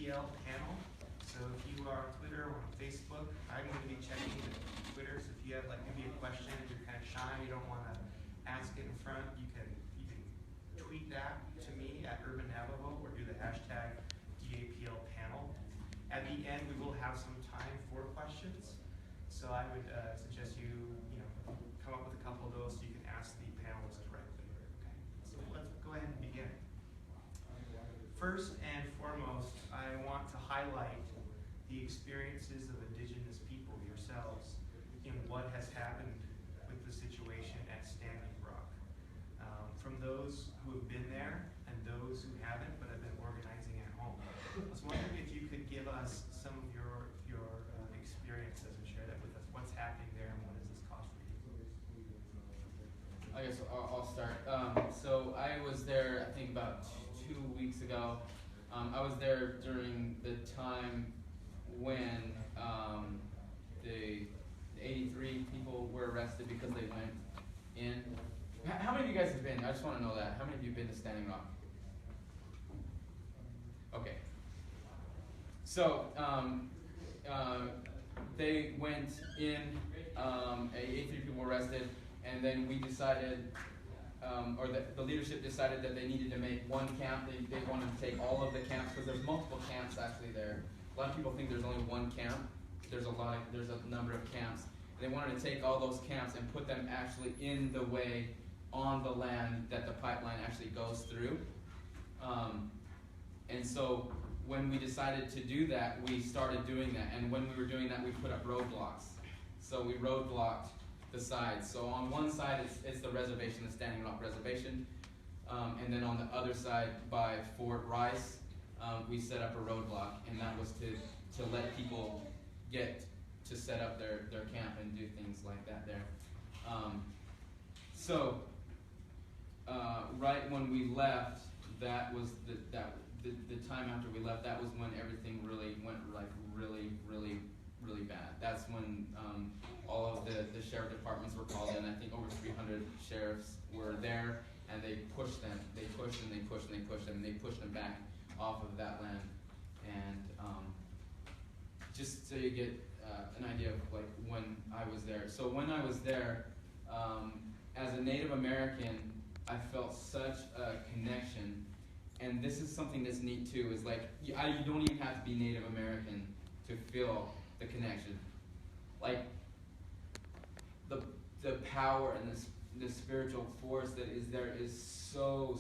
DAPL panel. So if you are on Twitter or on Facebook, I'm going to be checking the Twitter. So if you have like maybe a question, if you're kind of shy, you don't want to ask it in front, you can tweet that to me at Urban Navajo or do the hashtag DAPL panel. At the end, we will have some time for questions. So I would suggest you come up with a couple of those so you can ask the panelists directly. Okay. So let's go ahead and begin. First and foremost, I want to highlight the experiences of Indigenous people yourselves in what has happened with the situation at Standing Rock. From those who have been there and those who haven't but have been organizing at home. I was wondering if you could give us some of your experiences and share that with us. What's happening there and what does this cost for you? I guess I'll start. So I was there, I think about 2 weeks ago. I was there during the time when the 83 people were arrested because they went in. How many of you guys have been? I just want to know that. How many of you have been to Standing Rock? Okay. So they went in, 83 people were arrested, and then we decided, or the leadership decided that they needed to make one camp. They wanted to take all of the camps, because there's multiple camps actually there. A lot of people think there's only one camp. There's a number of camps. They wanted to take all those camps and put them actually in the way on the land that the pipeline actually goes through. And so when we decided to do that, we started doing that. And when we were doing that, we put up roadblocks. So we roadblocked the sides. So on one side, it's the reservation, the Standing Rock Reservation. And then on the other side, by Fort Rice, we set up a roadblock. And that was to let people get to set up their camp and do things like that there. Right when we left, that was the time after we left. That was when everything really went like really bad. That's when all of the sheriff departments were called in. I think over 300 sheriffs were there, and they pushed them. They pushed and they pushed and they pushed them, and they pushed them back off of that land. And just so you get an idea of like when I was there. So when I was there, as a Native American, I felt such a connection. And this is something that's neat too, is like, you don't even have to be Native American to feel the connection. Like, the power and the spiritual force that is there is so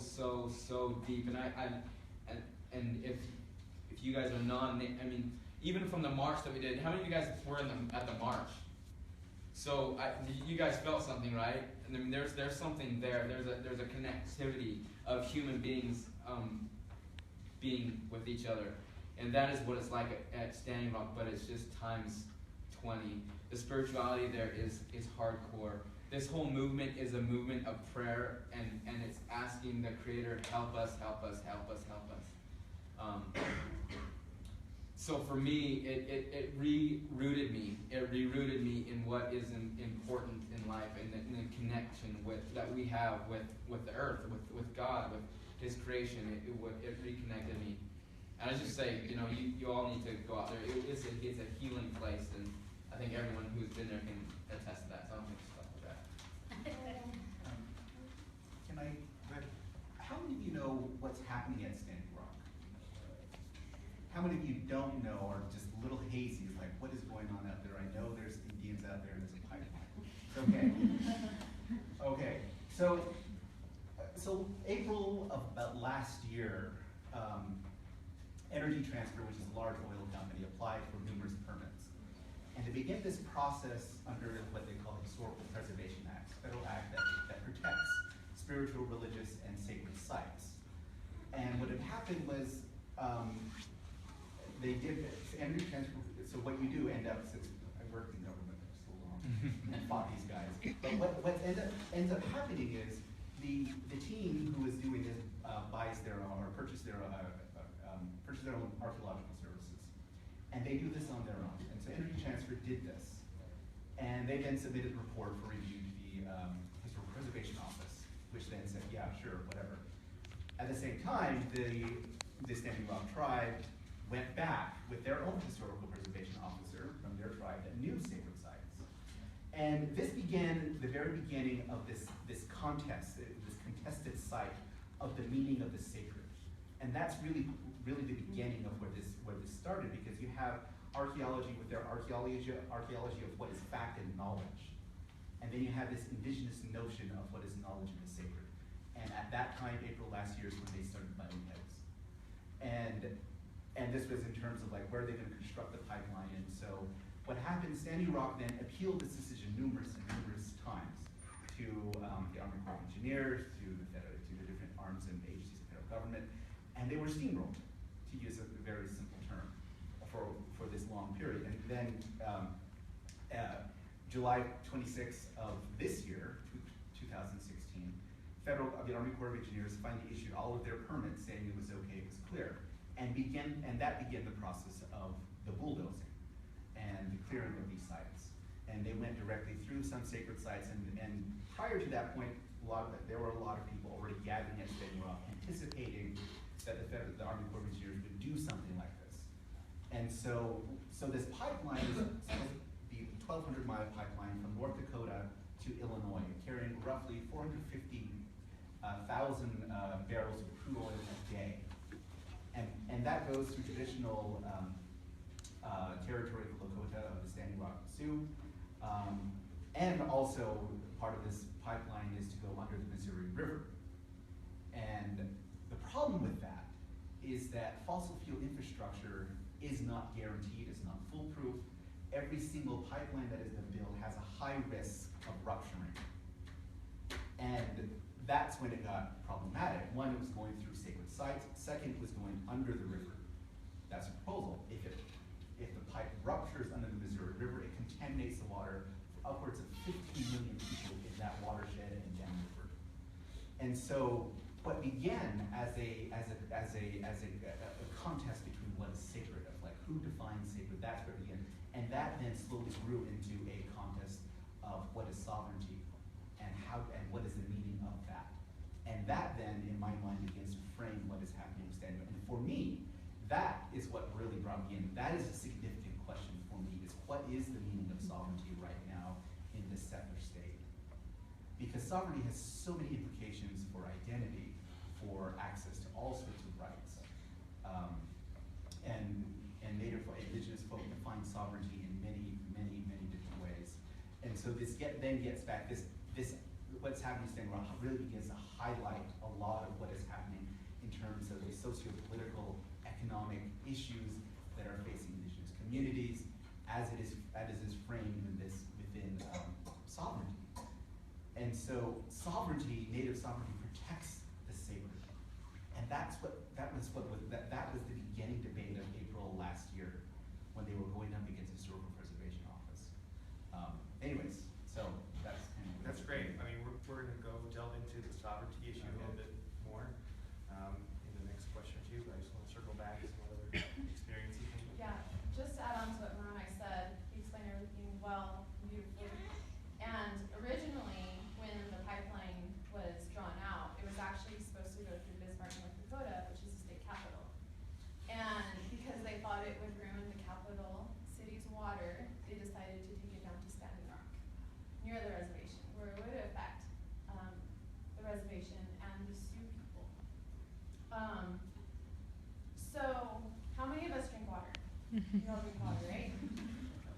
deep. And if you guys are even from the march that we did, how many of you guys were at the march? So you guys felt something, right? And I mean, there's something there. There's a connectivity of human beings being with each other, and that is what it's like at Standing Rock. But it's just times 20. The spirituality there is hardcore. This whole movement is a movement of prayer, and it's asking the Creator, help us, help us, help us, help us. So for me, it re-rooted me. It re-rooted me in what is important in life, and the connection that we have with the earth, with God, with His creation. It reconnected me. And I just say, you all need to go out there. It's a healing place, and I think everyone who's been there can attest to that. So I don't think stuff like that. How many of you know what's happening at Standing Rock? How many of you don't know, or just a little hazy, like what is going on out there? I know there's Indians out there and there's a pipeline. Okay. Okay. So April of last year, Energy Transfer, which is a large oil company, applied for numerous permits. And to begin this process under what they call the Historical Preservation Act, a federal act that protects spiritual, religious, and sacred sites. And what had happened was they did Energy Transfer. So what you do end up, since I worked in government for so long and fought these guys, but what ends up happening is the team who is doing this buys their own or purchase their own archaeological services, and they do this on their own. And so Energy Transfer did this, and they then submitted a report for review to the Historical Preservation Office, which then said, yeah, sure, whatever. At the same time, the Standing Rock tribe went back with their own historical preservation officer from their tribe that knew sacred sites. And this began the very beginning of this contest, this contested site of the meaning of the sacred. And that's really the beginning of where this started, because you have archaeology with their archaeology of what is fact and knowledge. And then you have this indigenous notion of what is knowledge and the sacred. And at that time, April last year, is when they started butting heads. And this was in terms of like where they're going to construct the pipeline. And so what happened, Standing Rock then appealed this decision numerous times to the Army Corps of Engineers, to the different arms and agencies of federal government, and they were steamrolled, to use a very simple term, for this long period. And then July 26th of this year, 2016, the Army Corps of Engineers finally issued all of their permits saying it was okay, it was clear, and that began the process of the bulldozing and the clearing of these sites. And they went directly through some sacred sites, and prior to that point, there were a lot of people already gathering at Standing Rock, anticipating that the Army Corps of Engineers would do something like this. And so this pipeline is the 1,200-mile pipeline from North Dakota to Illinois, carrying roughly 450,000 barrels of crude oil a day. And that goes through traditional territory of the Lakota, of the Standing Rock Sioux. And also, part of this pipeline is to go under the Missouri River. And the problem with that is that fossil fuel infrastructure is not guaranteed, it's not foolproof. Every single pipeline that has been built has a high risk of rupturing. And that's when it got problematic. One, it was going through sacred sites. Second, it was going under the river. That's a proposal. If the pipe ruptures under the Missouri River, it contaminates the water for upwards of 15 million people in that watershed and downriver. And so what began as a contest between what is sacred, of like who defines sacred, that's where it began. And that then slowly grew into a contest of what is sovereignty and what is the meaning of that. And that then, in my mind, begins to frame what is happening with Standing Rock. And for me, that is what really brought me in. That is a significant question for me, is what is the meaning of sovereignty right now in this settler state? Because sovereignty has so many implications for identity, for access to all sorts of rights. And Native, indigenous folk define sovereignty in many different ways. And so this then gets back, what's happening in Standing Rock really begins to highlight a lot of what is happening in terms of the socio-political, economic issues that are facing indigenous communities as it is framed within sovereignty. And so sovereignty, Native sovereignty, protects the sacred. And that was the beginning debate of April last year when they were going up against the Historical Preservation Office. Anyways, so that's great. I mean, we're going to go delve into the sovereignty issue a little bit more in the next question or two, but I just want to circle back to some other experience you think. Yeah, just to add on to what Moroni said, he explained everything well, beautifully. And originally, when the pipeline was drawn out, it was actually supposed to go through Bismarck, North Dakota, which is the state capital. And because they thought it would ruin the capital city's water, they decided to take it down to Standing Rock, near the reservation, where it would affect the reservation and the Sioux people. So, how many of us drink water? We all drink water, right?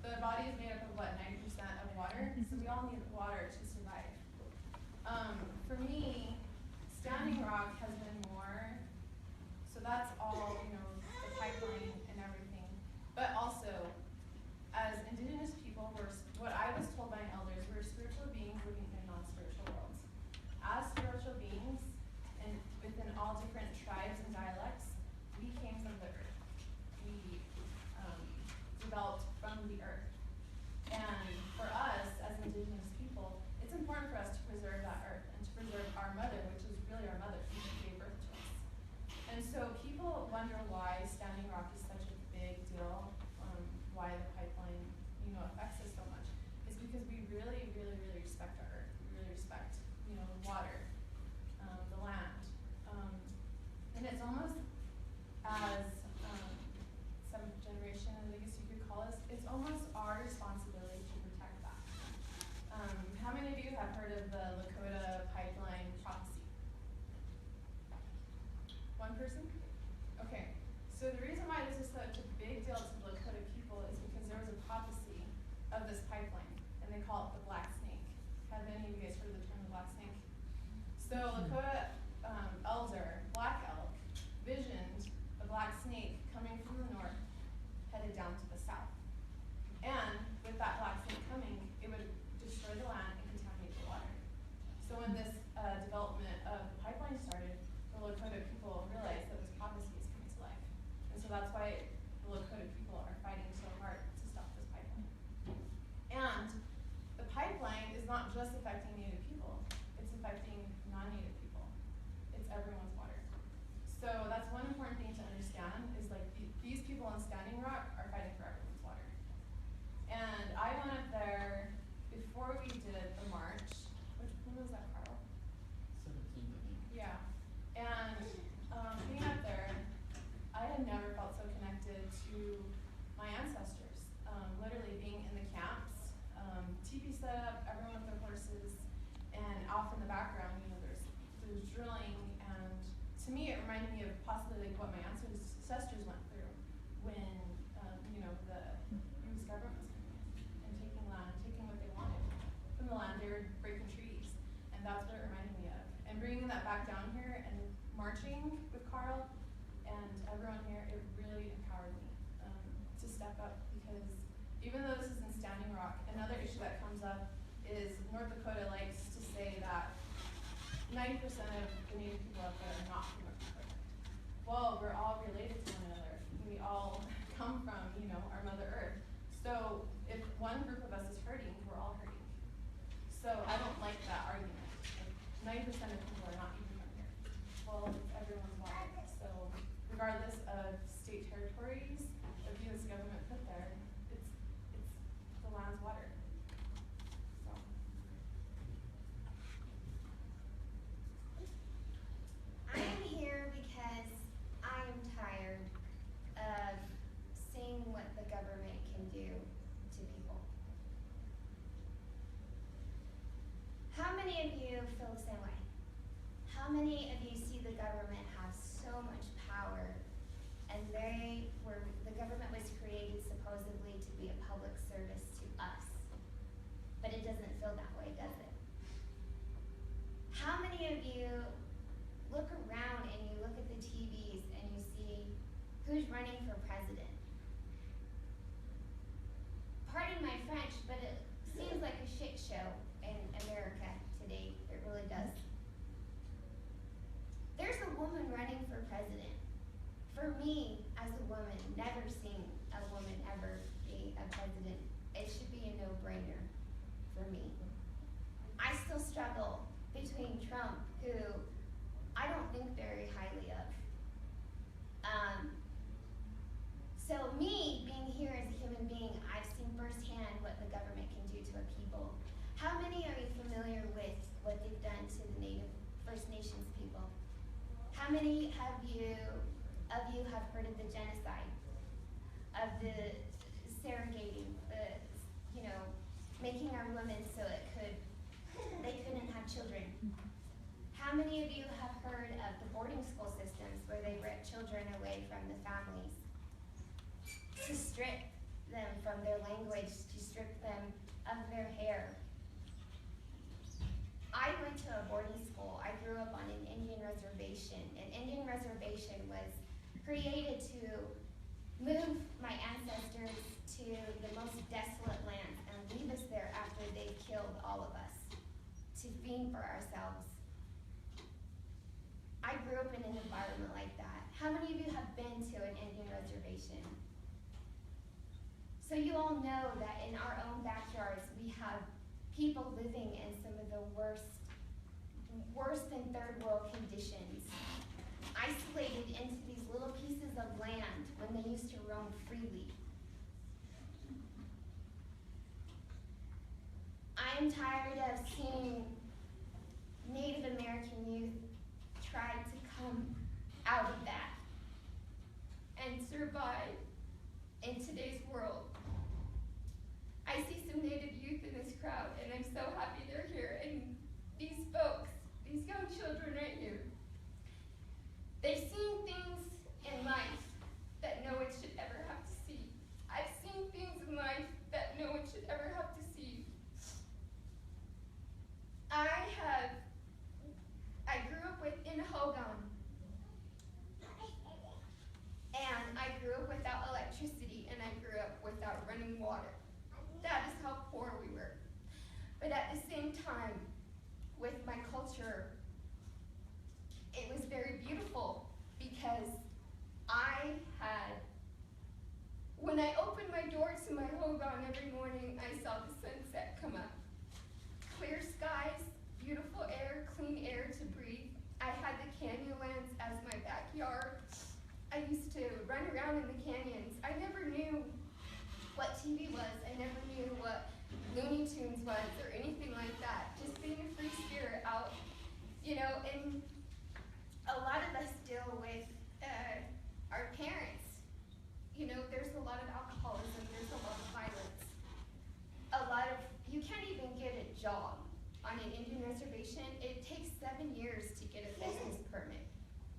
The body is made up of what, 90% of water? So we all need water to survive. For me, Standing Rock has been more, so that's all, the pipeline and everything. But also, as indigenous people, what I was told by elders, we're spiritual beings living in non-spiritual worlds. As spiritual beings, and within all different tribes and dialects, we came from the earth. We developed from the earth. And for us, as indigenous people, it's important for us to preserve that earth and to preserve our mother, which is really our mother, who gave birth to us. And so people wonder why Standing Rock is such a big deal, why the pipeline, affects us so much. It's because we really, really, really respect our earth. We really respect, water, the land. And it's almost as big deal to the Lakota people is because there was a prophecy of this pipeline, and they call it the Black Snake. Have any of you guys heard of the term the Black Snake? So Lakota elder, Black Elk, visioned a black snake coming from the north, headed down to the south. And with that black snake coming, it would destroy the land and contaminate the water. So when this development of the pipeline started, the Lakota people realized that this prophecy is coming to life. And so that's why the Lakota people are fighting so hard to stop this pipeline. And the pipeline is not just affecting Native people, it's affecting non-Native people. It's everyone's water. So that's one important thing to understand is like these people in Standing Rock are fighting for everyone's water. And I went up there before we did the march. When was that, Carl? 17th, I think. Yeah. And being up there, I had never felt so connected to my ancestors. Literally being in the camps, teepee set up, everyone with their horses, and off in the background, you know, there's drilling, and to me it reminded me of possibly like what my ancestors went through when, you know, the US government was coming in and taking land, taking what they wanted from the land. They were breaking trees, and that's what it reminded me of. And bringing that back down here and marching with Carl and everyone here, it really empowered me to step up, because even though this is in Standing Rock, another issue that comes up is North Dakota likes to say that 90% of the Native people up there are not from North Dakota. Well, we're all related to one another. We all come from, you know, our Mother Earth. So if one group of us is hurting, we're all hurting. So I don't like that argument. Like 90% of people are not even from here. Well, it's everyone's water. So regardless of state territories, the US government put there, it's the land's water. So. I'm here because I'm tired of seeing what the government can do to people. How many of you feel the same way? How many of you see the government have so much power, and the government was created supposedly to be a public service to us, but it doesn't feel that way, does it? How many of you look around and you look at the TVs and you see who's running for president? Pardon my French, but it seems like a shit show in America today. It really does. There's a woman running for president. For me, as a woman, never seen a woman ever be a president. It should be a no-brainer for me. I still struggle between Trump, who I don't think very highly of. So me, being here as a human being, I've seen firsthand what the government can do to a people. How many are you familiar with what they've done to the Native First Nations people? How many of you have heard of the genocide, of the segregating, making our women so they couldn't have children? How many of you have heard of the boarding school systems where they rip children away from the families to strip them from their language, to strip them of their hair? I went to a boarding school. I grew up on an Indian reservation. An Indian reservation was created to move my ancestors to the most desolate lands and leave us there after they killed all of us to feed for ourselves. I grew up in an environment like that. How many of you have been to an Indian reservation? So you all know that in our own backyards, we have people living in some of the worse than third world conditions, isolated into these little pieces of land when they used to roam freely. I'm tired of seeing Native American youth try to come out of that and survive in today's world. I see some Native youth in this crowd, and I'm so happy they're here. And these folks, these young children right here, they've seen things in life that no one should ever have to see. culture, it was very beautiful because when I opened my door to my hogan every morning, I saw the sunset come up. Clear skies, beautiful air, clean air to breathe. I had the Canyonlands as my backyard. I used to run around in the canyons. I never knew what TV was. I never knew what Looney Tunes was or anything like that. Just being a free spirit out, and a lot of us deal with our parents. There's a lot of alcoholism, there's a lot of violence. You can't even get a job on an Indian reservation. It takes 7 years to get a business permit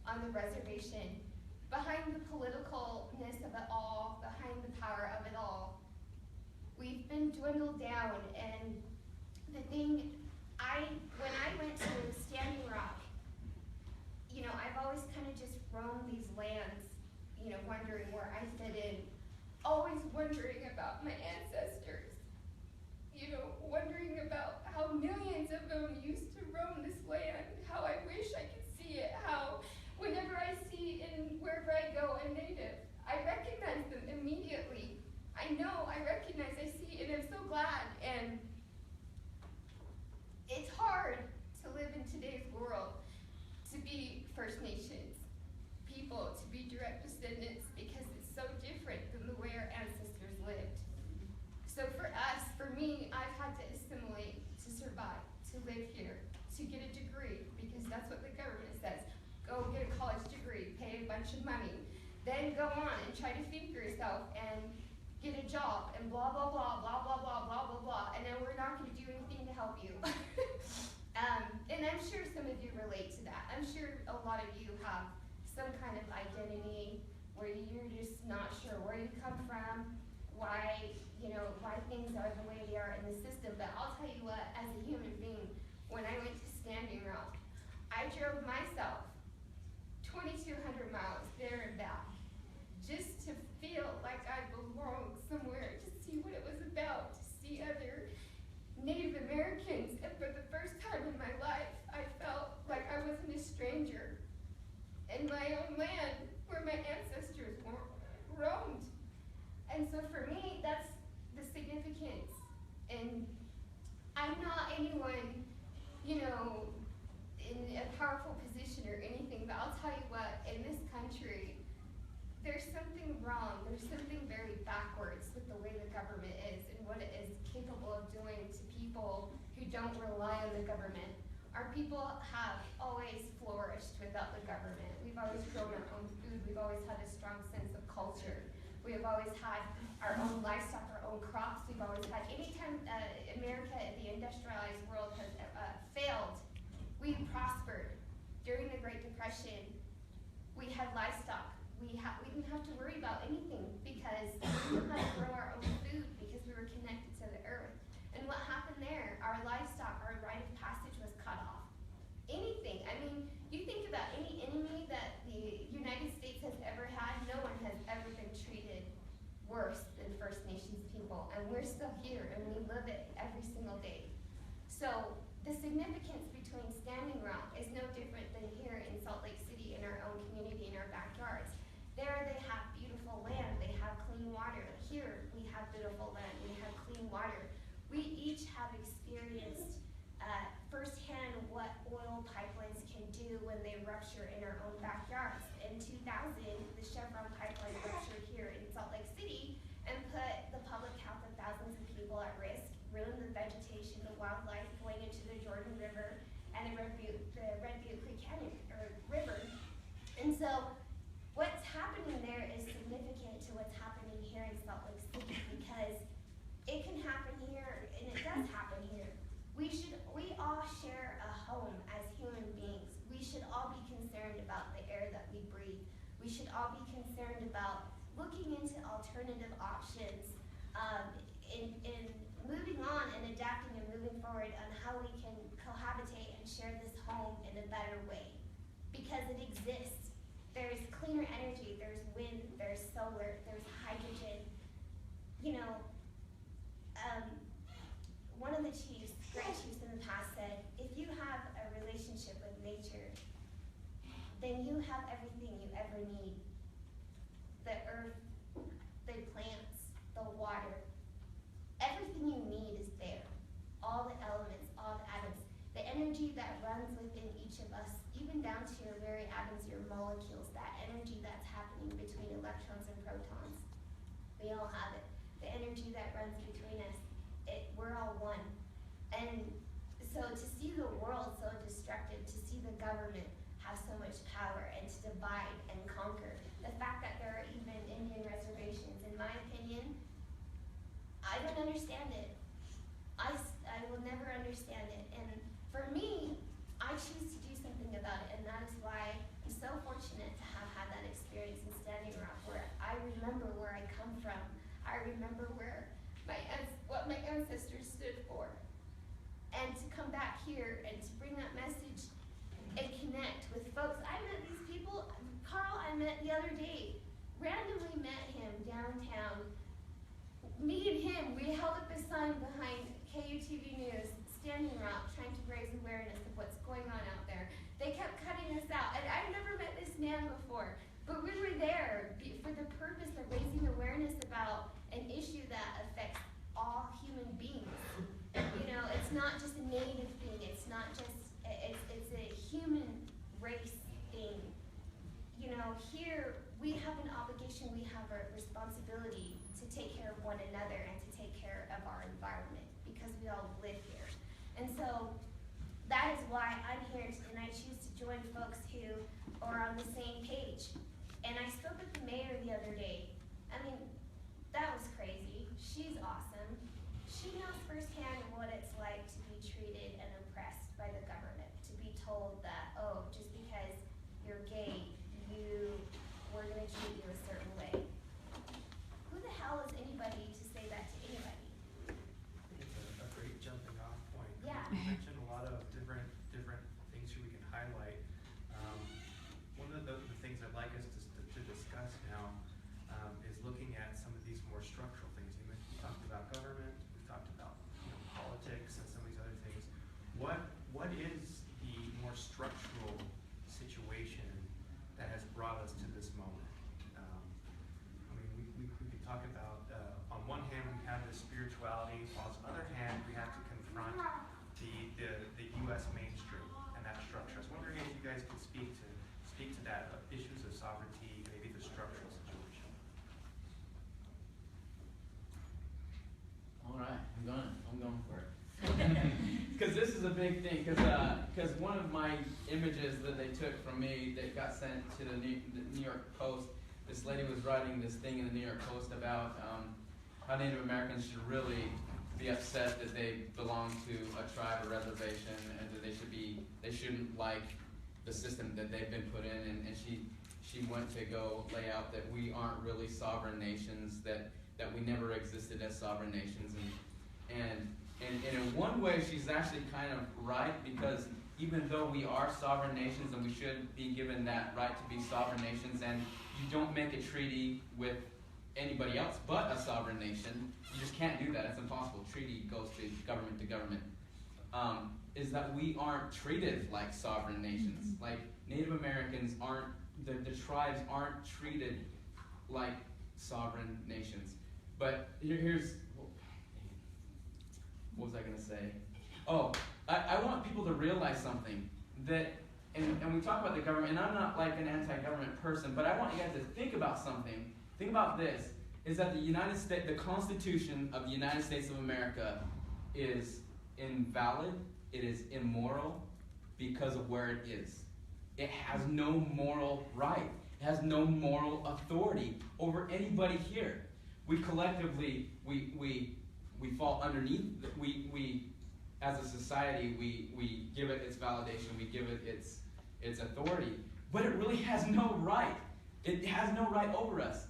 on the reservation. Behind the politicalness of it all, behind the power of it all, we've been dwindled down. And the thing, when I went to Standing Rock, I've always kind of just roamed these lands, wondering where I fit in, always wondering about my ancestors, wondering about how millions of them used to roam this land, how I wish I could see it, how whenever I see wherever I go a native, I recognize them immediately. I see, and I'm so glad. And it's hard to live in today's world, to be First Nations people, to be direct descendants, because it's so different than the way our ancestors lived. So for me, I've had to assimilate to survive, to live here, to get a degree, because that's what the government says. Go get a college degree, pay a bunch of money, then go on and try to feed yourself and get a job and blah, blah, blah, blah, blah, blah, blah, blah, blah, and then we're not going to do anything to help you. And I'm sure some of you relate to that. I'm sure a lot of you have some kind of identity where you're just not sure where you come from, why things are the way they are in the system. But I'll tell you what, as a human being, when I went to Standing Rock, I drove myself 2,200 miles there and back just to feel like I belonged somewhere, to see what it was about, to see other Native Americans. And for the first time in my life, I felt like I wasn't a stranger in my own land where my ancestors roamed. And so for me, that's the significance. And I'm not anyone, in a powerful position or anything, but I'll tell you what, in this country, there's something wrong. There's something very backwards with the way the government is and what it is capable of doing to people who don't rely on the government. Our people have always flourished without the government. We've always grown our own food. We've always had a strong sense of culture. We have always had our own livestock, our own crops. We've always had, anytime America in the industrialized world has failed, we prospered. During the Great Depression, we had livestock. We didn't have to worry about anything because we didn't have to grow our own food because we were connected to the earth. And what happened there? Our livestock, our rite of passage was cut off. Anything. I mean, you think about any enemy that the United States has ever had, no one has ever been treated worse than First Nations people. And we're still here and we live it every single day. So the significance between Standing Rock is no different than here in Salt Lake City in our own community, in our backyards. There they have beautiful land, they have clean water. Here we have beautiful land, we have clean water. We each have experienced firsthand what oil pipelines can do when they rupture in our own backyards. In 2000, the Chevron pipeline ruptured here in Salt Lake City and put the public health of thousands of people at risk, ruined the vegetation, the wildlife going into the Jordan River and the Red Butte Creek Canyon, or River. And so what's happening there is significant to what's happening here in Salt Lake City, because it can happen here and it does happen here. We all share a home as human beings. We should all be concerned about the air that we breathe. We should all be concerned about looking into alternative options, in moving on and adapting and moving forward on how we can cohabitate and share this home in a better way. Because it exists. There's cleaner energy, there's wind, there's solar, there's hydrogen. One of the chiefs, great chiefs in the past, said, if you have a relationship then you have everything you ever need. The earth, the plants, the water, everything you need is there. All the elements, all the atoms, the energy that runs within each of us, even down to your very atoms, your molecules, that energy that's happening between electrons and protons. We all have it. The energy that runs between us, we're all one. And so to see the world so destructive, to see the government have so much power and to divide and conquer, the fact that there are even Indian reservations, in my opinion, I don't understand it. I will never understand it. And for me, I choose to do something about it, and that is why I'm so fortunate to have had that experience in Standing Rock, where I remember where I come from. I remember what my ancestors stood for. And to come back here and to bring that message and connect with folks. I met these people. Carl, I met the other day, randomly met him downtown. Me and him, we held up a sign behind KUTV News, Standing Rock, trying to raise awareness of what's going on out there. They kept cutting us out, and I've never met this man before, but we were there for the purpose of raising awareness about an issue that affects all human beings. You know, it's not just a native thing, it's not just, it's a human race thing. You know, here we have an obligation, we have a responsibility to take care of one another and to take care of our environment, because we all live here. And so that is why I'm here, and I choose to join folks who are on the same page. And I spoke with the mayor the other day. I mean, that was crazy. She's awesome. She knows firsthand what it's like to be treated and oppressed by the government, to be told that, oh, just because you're gay, we're going to treat you a certain way. Who the hell is anybody to say that to anybody? I think it's a great jumping off point. Yeah. You mentioned a lot of different things here we can highlight. One of the things I'd like us to discuss now is looking at some of these more structural things. We talked about government, we talked about politics and some of these other things. What is the more structural situation that has brought us to this moment? I mean, we could talk about, on one hand, we have this spirituality, while on the other hand, we have to confront the U.S. mainstream and that structure. I was wondering if you guys could speak to that, issues of sovereignty, maybe the structural situation. All right, I'm going for it. Because this is a big thing. Because one of my images that they took from me that got sent to the New York Post, this lady was writing this thing in the New York Post about how Native Americans should really be upset that they belong to a tribe or reservation, and that they shouldn't like the system that they've been put in. And she went to go lay out that we aren't really sovereign nations, that we never existed as sovereign nations, and in one way she's actually kind of right, because even though we are sovereign nations and we should be given that right to be sovereign nations, and you don't make a treaty with anybody else but a sovereign nation, you just can't do that, it's impossible. Treaty goes to government, is that we aren't treated like sovereign nations. Like Native Americans aren't, the tribes aren't treated like sovereign nations. But here's, what was I going to say? Oh, I want people to realize something, that, and we talk about the government, and I'm not like an anti-government person, but I want you guys to think about something. Think about this, is that the United States, the Constitution of the United States of America is invalid, it is immoral because of where it is. It has no moral right. It has no moral authority over anybody here. We collectively, we fall underneath, we as a society, we give it its validation, we give it its authority, but it really has no right. It has no right over us.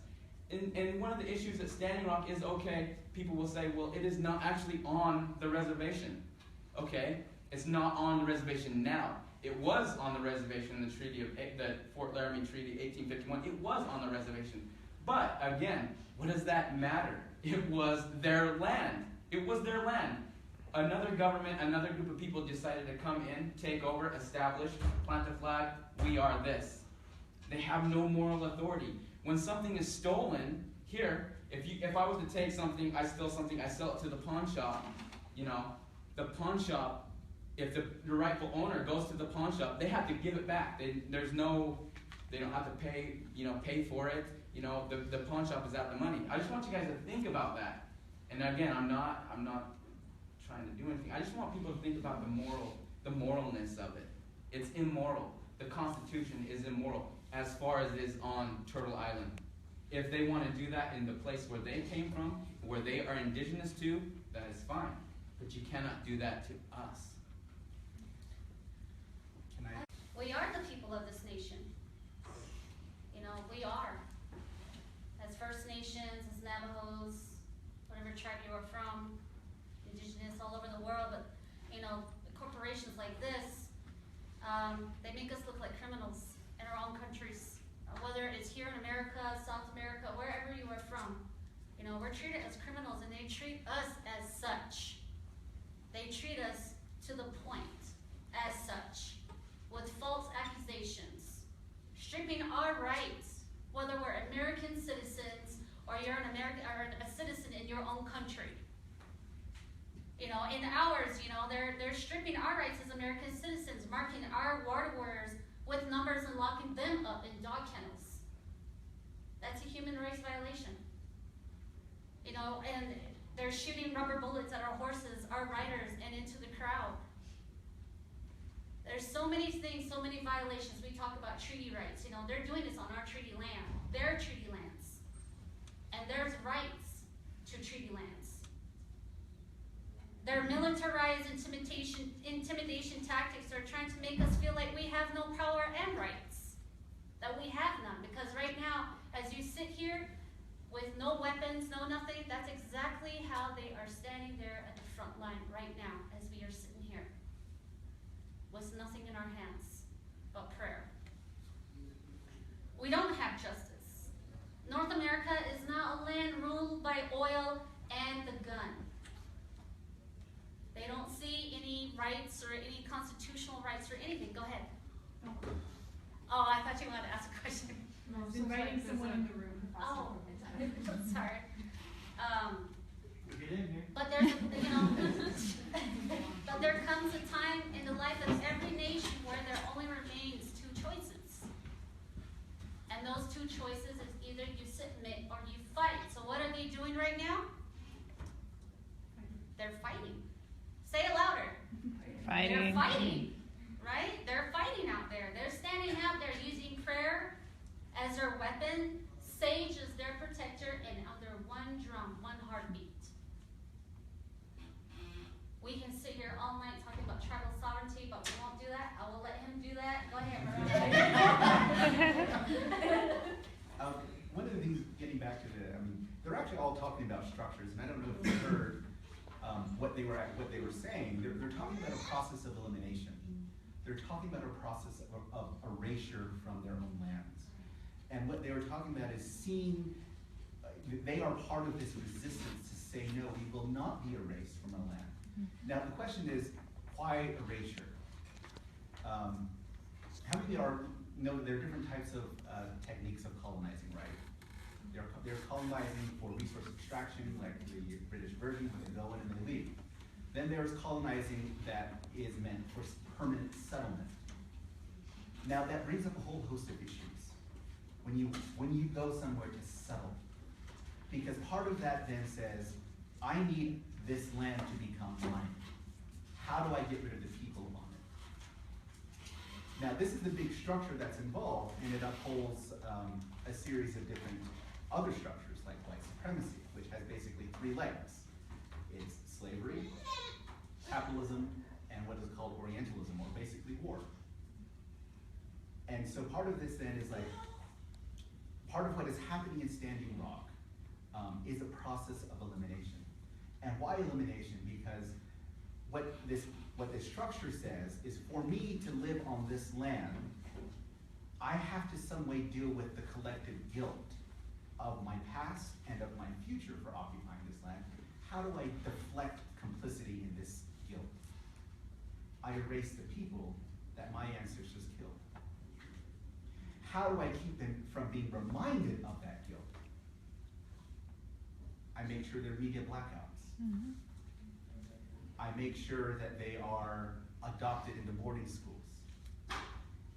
And one of the issues at Standing Rock is, okay, people will say, well, it is not actually on the reservation. Okay, it's not on the reservation now. It was on the reservation in the Fort Laramie Treaty 1851. It was on the reservation. But again, what does that matter? It was their land. It was their land. Another government, another group of people decided to come in, take over, establish, plant a flag. We are this. They have no moral authority. When something is stolen, here, if I was to take something, I steal something, I sell it to the pawn shop, the pawn shop, if the rightful owner goes to the pawn shop, they have to give it back. They don't have to pay for it. The pawn shop is out the money. I just want you guys to think about that. And again, I'm not trying to do anything. I just want people to think about the moralness of it. It's immoral. The Constitution is immoral as far as it is on Turtle Island. If they want to do that in the place where they came from, where they are indigenous to, that is fine. But you cannot do that to us. We are the people of this nation. We are. As First Nations, as Navajos, whatever tribe you are from, indigenous all over the world, but corporations like this, they make us look like criminals in our own countries. Whether it's here in America, South America, wherever you are from, we're treated as criminals, and they treat us as such. They treat us to the point as such, with false accusations, stripping our rights, whether we're American citizens or you're an American or a citizen in your own country. In ours, they're stripping our rights as American citizens, marking our water warriors with numbers and locking them up in dog kennels. That's a human rights violation. And they're shooting rubber bullets at our horses, our riders, and into the crowd. There's so many things, so many violations. We talk about treaty rights. They're doing this on our treaty land, their treaty lands. And there's rights to treaty lands. Their militarized intimidation tactics are trying to make us feel like we have no power and rights, that we have none. Because right now, as you sit here with no weapons, no nothing, that's exactly how they are standing there at the front line right now as we are sitting here, with nothing in our hands but prayer. We don't have justice. North America is not a land ruled by oil and the gun. They don't see any rights or any constitutional rights or anything. Go ahead. Oh, I thought you wanted to ask a question. No, I was inviting someone in the room. Oh, sorry. Get in here. But there's, but there comes a time in the life of every nation where there only remains two choices. And those two choices is either you submit or you fight. So what are they doing right now? They're fighting. Say it louder. Fighting. They're fighting, right? They're fighting out there. They're standing out there using prayer as their weapon, sage as their protector, and under one drum, one heartbeat. We can sit here all night talking about tribal sovereignty, but we won't do that. I will let him do that. Go ahead, One of the things, getting back to they're actually all talking about structures, and I don't know if you heard what they were saying. They're talking about a process of elimination. They're talking about a process of erasure from their own lands. And what they were talking about is seeing, they are part of this resistance to say, no, we will not be erased from our land. Now the question is, why erasure? How many know there are different types of techniques of colonizing, right? They're colonizing for resource extraction, like the British Virgin, when they go in and they leave. Then there's colonizing that is meant for permanent settlement. Now that brings up a whole host of issues when you go somewhere to settle. Because part of that then says, I need this land to become mine. How do I get rid of the people on it? Now this is the big structure that's involved, and it upholds a series of different other structures, like white supremacy, which has basically three legs. It's slavery, capitalism, and what is called Orientalism, or basically war. And so part of this then is like, part of what is happening in Standing Rock is a process of elimination. And why elimination? Because what this structure says is, for me to live on this land, I have to some way deal with the collective guilt of my past and of my future for occupying this land. How do I deflect complicity in this guilt? I erase the people that my ancestors killed. how do I keep them from being reminded of that guilt? I make sure there are media blackouts. I make sure that they are adopted into boarding schools.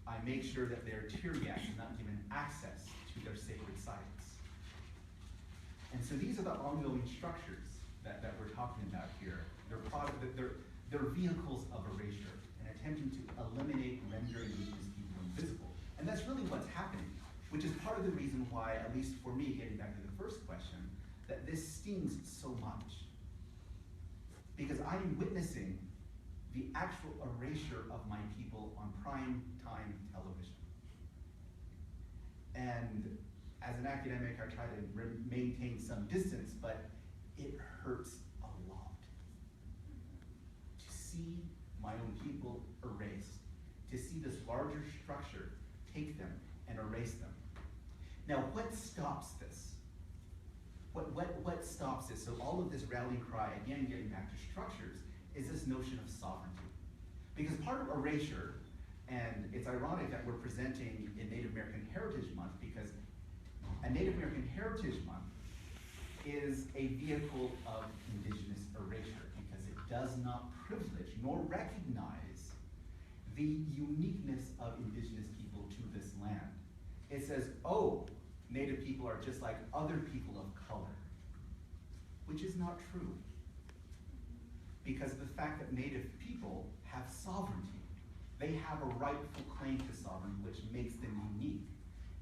I make sure that they're tear gassed and not given access to their sacred sites. And so these are the ongoing structures that we're talking about here. They're vehicles of erasure and attempting to eliminate, render indigenous people invisible. And that's really what's happening, which is part of the reason why, at least for me, getting back to the first question, that this stings so much. Because I'm witnessing the actual erasure of my people on prime time television. And as an academic, I try to maintain some distance, but it hurts a lot to see my own people erased, to see this larger structure take them and erase them. Now, what stops this? What stops this? So all of this rallying cry, again, getting back to structures, is this notion of sovereignty. Because part of erasure, and it's ironic that we're presenting in Native American Heritage Month, because a Native American Heritage Month is a vehicle of indigenous erasure, because it does not privilege nor recognize the uniqueness of indigenous people to this land. It says, oh, Native people are just like other people of color, which is not true. Because of the fact that Native people have sovereignty. They have a rightful claim to sovereignty, which makes them unique.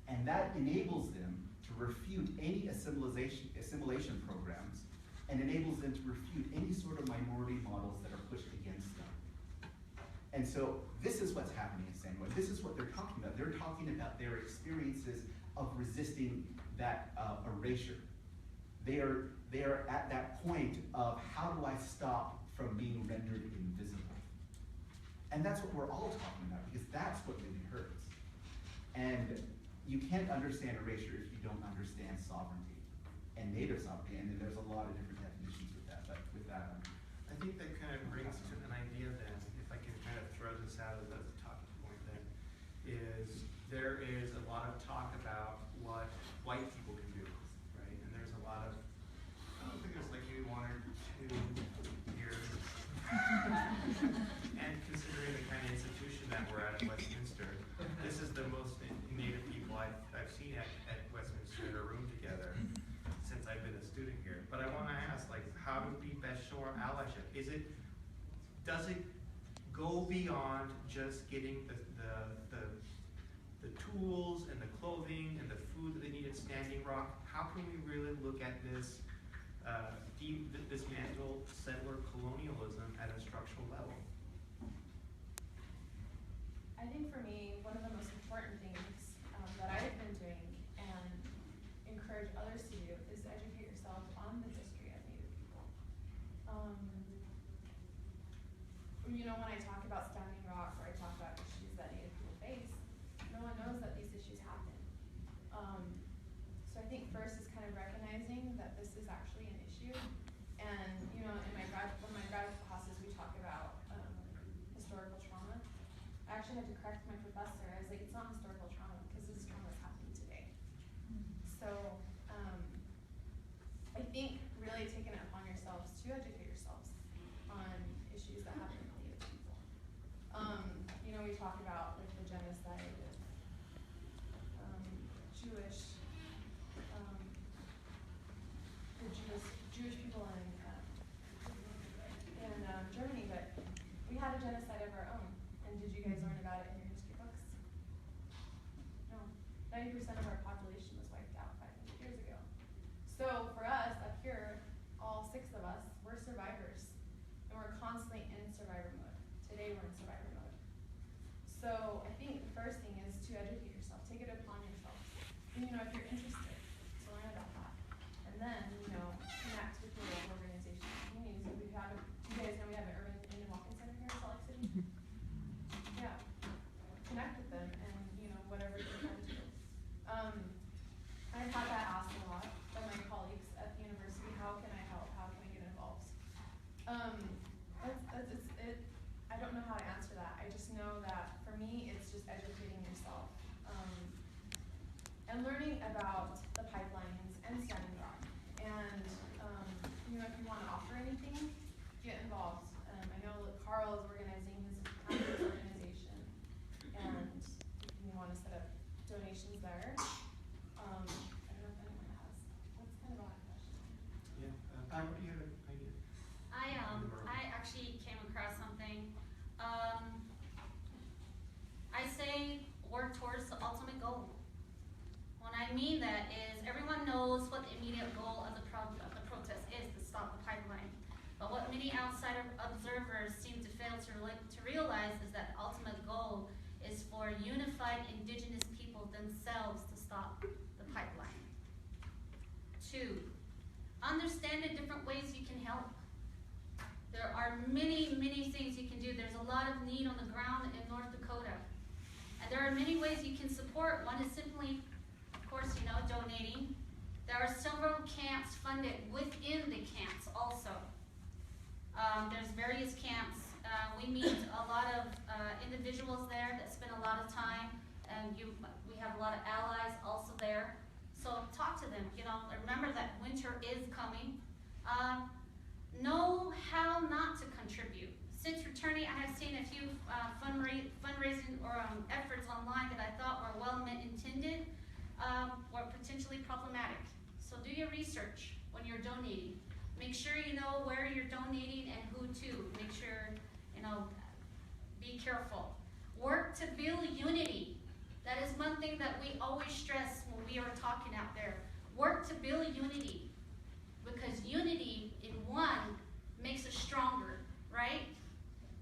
And that enables them to refute any assimilation programs and enables them to refute any sort of minority models that are pushed against them. And so this is what's happening in San Juan. This is what they're talking about. They're talking about their experiences of resisting that erasure. They are at that point of how do I stop from being rendered invisible? And that's what we're all talking about, because that's what really hurts. And you can't understand erasure if you don't understand sovereignty and native sovereignty, and there's a lot of different definitions with that, but with that, I think that kind of brings to an idea then, if I can kind of throw this out as a talking point then, is there is a lot of talk about what white people can do, right? And there's a lot of, I don't think there's like maybe one or two here. And considering the kind of institution that we're at Westminster, this is the most Native people I've seen at Westminster in a room together since I've been a student here. But I want to ask, like, how do we best show our allyship? Does it go beyond just getting the tools and the clothing and the food that they need at Standing Rock? How can we really look at this dismantle settler colonialism at a structural level? I think for me, one of the most important things that I've been doing and encourage others to do is educate yourself on the history of Native people. You know, when I talk about Standing Rock or I talk about issues that Native people face, no one knows that these issues happen. So I think first is kind of recognizing that this is actually an issue. And you know, in one of my graduate classes, we talk about historical trauma. I actually had to correct my professor. I was like, it's not historical trauma because this trauma is happening today. So I think really taking it upon yourselves to educate yourselves on issues that happen with Native people. You know, we talk about like the genocide of Jewish people in Germany, but we had a genocide of our own. And did you guys learn about it in your history books? No. 90% of our population was wiped out 500 years ago. So for us up here, all 6 of us, we're survivors. And we're constantly in survivor mode. Today we're in survivor mode. So I think the first thing is to educate yourself. Take it upon yourself. And, you know, if you're interested, to learn about that. And then, you know, connect with your local organizations and communities. You guys know we have an urban Indian walk-in center here in Salt Lake City? Yeah. Connect with them and, you know, whatever you're trying to do. I've had that asked a lot by my colleagues at the university. How can I help? How can I get involved? I don't know how to answer that. I just know that for me, it's just educating yourself. I'm learning about the pipelines and Standing Rock. And, if you want to offer anything, get involved. I know that Carl is organizing his organization, and if you want to set up donations there. I don't know if anyone has. That's kind of a hard question. Yeah, what do you have an idea? I actually came across something. I say work towards the ultimate goal. What I mean that is everyone knows what the immediate goal of the protest is, to stop the pipeline. But what many outsider observers seem to fail to realize is that the ultimate goal is for unified indigenous people themselves to stop the pipeline. 2, understand the different ways you can help. There are many, many things you can do. There's a lot of need on the ground in North Dakota. And there are many ways you can support. One is simply, of course, donating. There are several camps funded within the camps also. There's various camps. We meet a lot of individuals there that spend a lot of time, and we have a lot of allies also there. So talk to them. Remember that winter is coming. Know how not to contribute. Since returning, I have seen a few fundraising or efforts online that I thought were well-intended or potentially problematic. So do your research when you're donating. Make sure you know where you're donating and who to. Make sure, be careful. Work to build unity. That is one thing that we always stress when we are talking out there. Work to build unity. Because unity in one makes us stronger, right?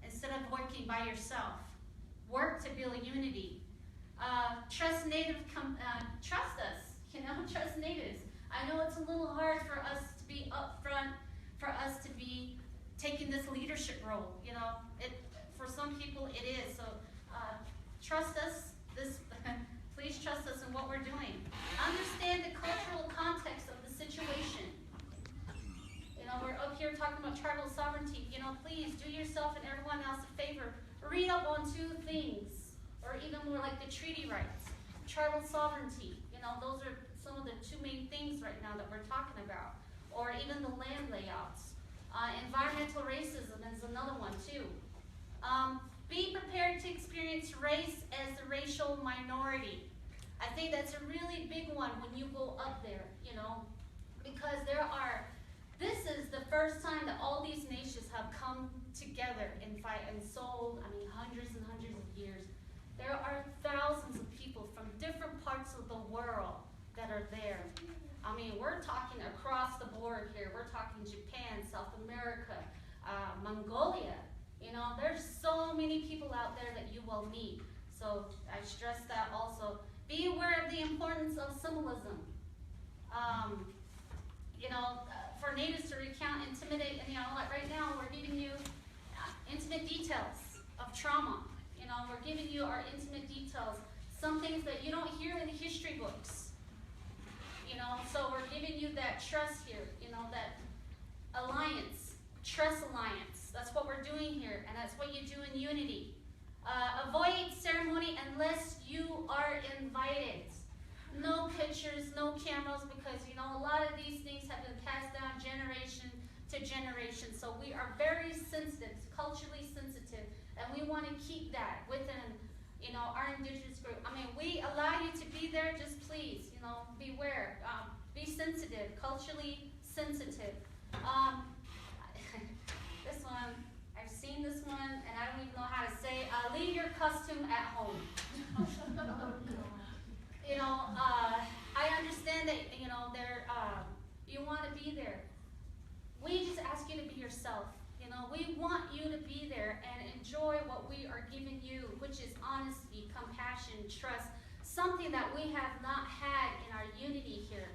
Instead of working by yourself. Work to build unity. Trust trust us, trust natives. I know it's a little hard for us to be upfront, for us to be taking this leadership role. For some people it is. So trust us. Please trust us in what we're doing. Understand the cultural context of the situation. We're up here talking about tribal sovereignty. Please do yourself and everyone else a favor. Read up on 2 things, or even more like the treaty rights, tribal sovereignty. Those are some of the 2 main things right now that we're talking about. Or even the land layouts. Environmental racism is another one too. Be prepared to experience race as the racial minority. I think that's a really big one when you go up there, because this is the first time that all these nations have come together and fight and sold, hundreds and hundreds of years. There are thousands of people from different parts of the world that are there. We're talking across the board here. We're talking Japan, South America, Mongolia. There's so many people out there that you will meet. So I stress that also. Be aware of the importance of symbolism. For natives to recount, intimidate, and like right now we're giving you intimate details of trauma. We're giving you our intimate details, some things that you don't hear in the history books. So we're giving you that trust here, that alliance, trust alliance. That's what we're doing here, and that's what you do in unity. Avoid ceremony unless you are invited. No pictures, no cameras, because a lot of these things have been passed down generation to generation. So we are very sensitive, culturally sensitive, and we want to keep that within our indigenous group. We allow you to be there, just please, beware. Be sensitive, culturally sensitive. This one, I've seen this one, and I don't even know how to say, leave your costume at home. I understand that, you want to be there. We just ask you to be yourself. We want you to be there and enjoy what we are giving you, which is honesty, compassion, trust, something that we have not had in our unity here,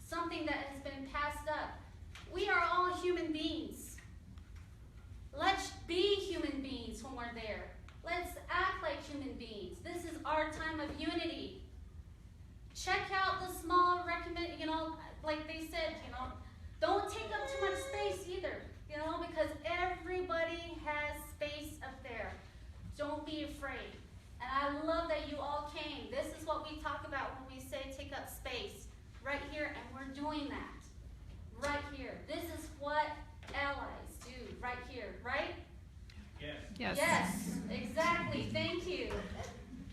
something that has been passed up. We are all human beings. Let's be human beings when we're there. Let's act like human beings. This is our time of unity. Check out the small like they said, don't take up too much space either, because everybody has space up there. Don't be afraid. And I love that you all came. This is what we talk about when we say take up space. right? Yes. Yes, exactly, thank you.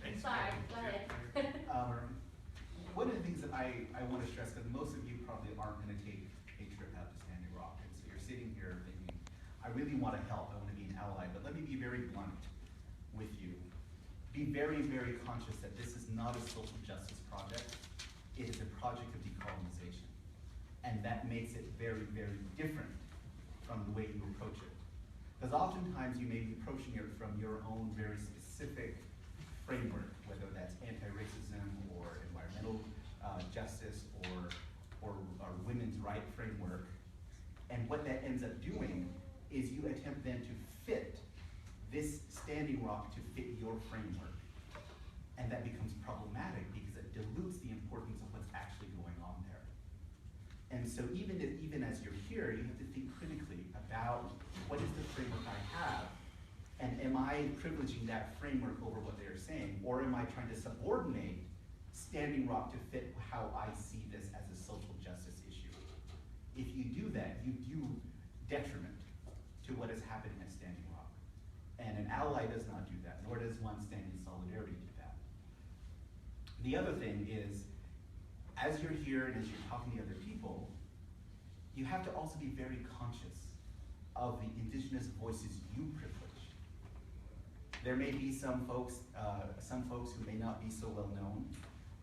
Thanks. Sorry, go ahead. One of the things that I want to stress, because most of you probably aren't going to take a trip out to Standing Rock, and so you're sitting here thinking, I really want to help, I want to be an ally, but let me be very blunt with you. Be very, very conscious that this is not a social justice project, it is a project of decolonization. And that makes it very, very different from the way you approach it. Because oftentimes you may be approaching it from your own very specific framework, whether that's anti-racism or environmental justice or women's right framework. And what that ends up doing is you attempt then to fit this Standing Rock to fit your framework. And that becomes problematic because it dilutes the importance of what's actually going on there. And so even as you're here, you have to think critically about what is the framework I have, and am I privileging that framework over what they're saying, or am I trying to subordinate Standing Rock to fit how I see this as a social justice issue? If you do that, you do detriment to what is happening at Standing Rock. And an ally does not do that, nor does one stand in solidarity do that. The other thing is, as you're here and as you're talking to other people, you have to also be very conscious of the indigenous voices you privilege. There may be some folks who may not be so well known,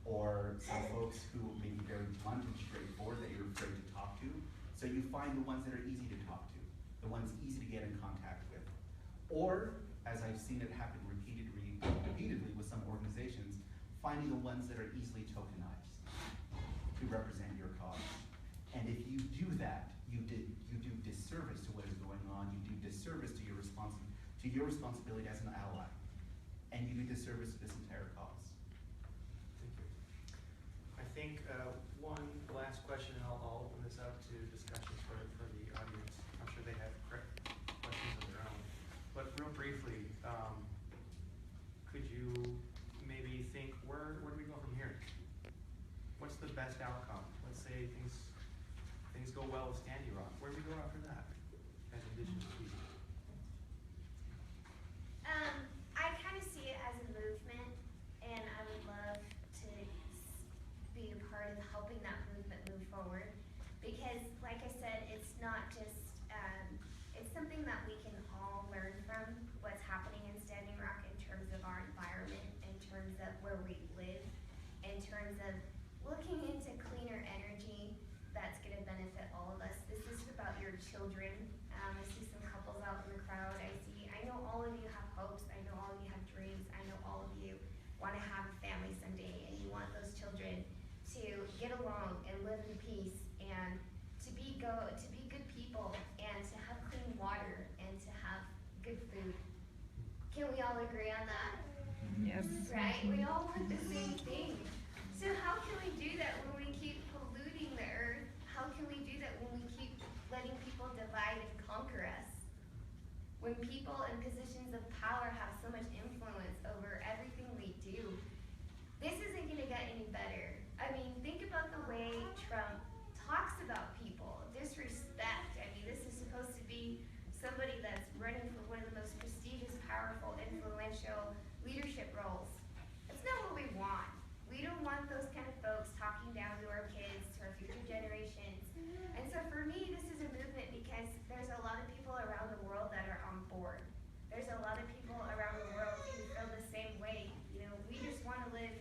or some folks who may be very blunt and straightforward that you're afraid to talk to. So you find the ones that are easy to talk to, the ones easy to get in contact with. Or, as I've seen it happen repeatedly with some organizations, finding the ones that are easily tokenized to represent your cause. And if you do that, you do disservice to what is going on, you do disservice to your responsibility as an ally, and you do disservice to this entire cause. Thank you. I think one last question, and I'll open this up to discussions for the audience. I'm sure they have questions of their own. But real briefly, could you maybe think, where do we go from here? What's the best outcome? Let's say things go well with Standing Rock. Where do we go after that as Indigenous people? I kind of see it as a movement, and I would love to be a part of helping that movement move forward. Because, like I said, it's not just, it's something that we can all learn from what's happening in Standing Rock in terms of our environment, in terms of where we live, in terms of looking into cleaner energy that's going to benefit all of us. This is about your children. I see some couples out in the crowd. I know all of you have hopes. I know all of you have dreams. I know all of you want to have a family someday, and you want those children to get along and live in peace and to be good people and to have clean water and to have good food. Can we all agree on that? Yes. Right? We all want the same thing. So how can we do that when we keep polluting the earth? How can we do that when we keep letting people divide and conquer us? When people in positions of power have so much influence over everything we do, this isn't going to get any better. I mean, think about the way Trump talks about people, disrespect. I mean, this is supposed to be somebody that's running for one of the most prestigious, powerful, influential leadership roles. That's not what we want. We don't want those kind of folks talking down to our kids, to our future generations. And so for me, this is a movement because there's a lot of people around the world that are on board. There's a lot of people around the world who feel the same way. You know, we just want to live